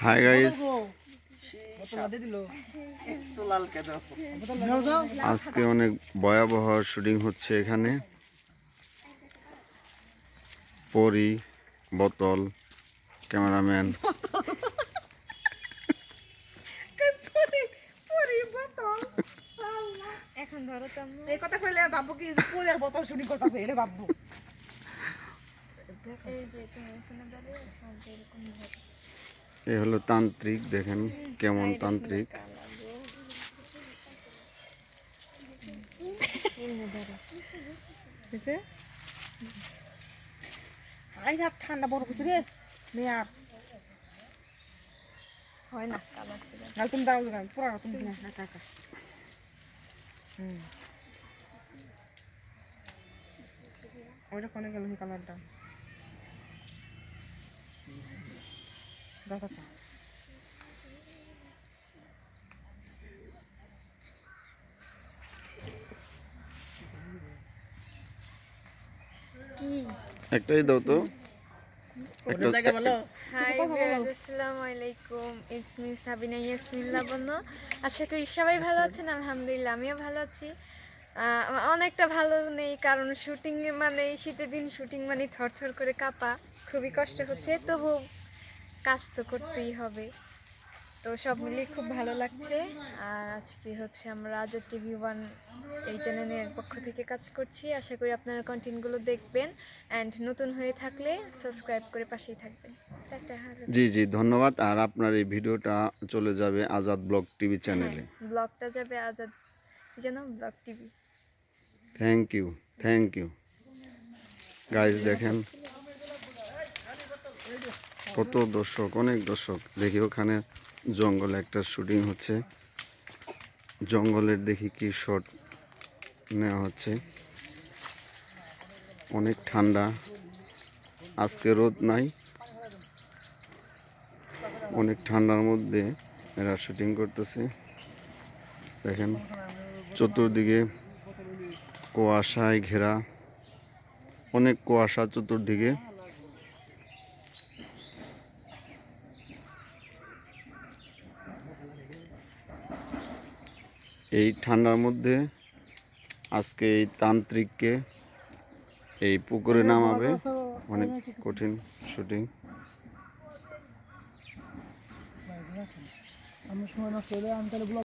Hi guys, আজকে অনেক ভয়াবহ শুটিং হচ্ছে এখানে। পরি, বোতল, ক্যামেরাম্যান। এখন ধরো তো এই কথা কইলে বাবু কি পুরো বোতল শুনি করতেছে এটা বাবু এই যে তুমি এখানে দাঁড়িয়ে আছো এরকম ধরো এ হলো তান্ত্রিক, দেখেন কেমন তান্ত্রিক। বুঝছে আই না ঠান্ডা বড় কিছু রে মেয়া হয় না কালার না তুমি দাও পুরো তুমি না কাকা ওইটা কোনে গেল এই কালারটা দাও কাকা কি একটাই দাও তো। হাই আসসালামু আলাইকুম, ইটস মি সাবিনা ইয়াসমিন লাবণ্য। আশা করি সবাই ভালো আছেন। আলহামদুলিল্লাহ আমিও ভালো আছি। অনেকটা ভালো নেই, কারণ শুটিংয়ে মানে শীতের দিন শুটিং মানে থরথর করে কাঁপা, খুবই কষ্ট হচ্ছে, তবু কাজ তো করতেই হবে। তো সব মিলিয়ে খুব ভালো লাগছে। আর আজকে হচ্ছে আমরা আজাদ টিভি 1 এই চ্যানেলের পক্ষ থেকে কাজ করছি। আশা করি আপনারা কন্টেন্টগুলো দেখবেন অ্যান্ড নতুন হয়ে থাকলে সাবস্ক্রাইব করে পাশেই থাকবেন। টাটা। জি জি, ধন্যবাদ। আর আপনার এই ভিডিওটা চলে যাবে আজাদ ব্লগ টিভি চ্যানেলে। ব্লগটা যাবে আজাদ যেন blog TV. Thank you, thank you guys. দেখেন কত দর্শক, অনেক দর্শক। দেখি ওখানে জঙ্গলে একটা শুটিং হচ্ছে, জঙ্গলের দেখি কি শট নেওয়া হচ্ছে। অনেক ঠান্ডা, আজকে রোদ নাই, অনেক ঠান্ডার মধ্যে এরা শুটিং করতেছে। দেখেন চতুর্দিকে কুয়াশায় ঘেরা, অনেক কুয়াশা চতুর্দিকে। এই ঠান্ডার মধ্যে আজকে এই তান্ত্রিককে এই পুকুরে নামাবে, অনেক কঠিন শুটিং। আমি সময় নষ্ট হলে আমি তাহলে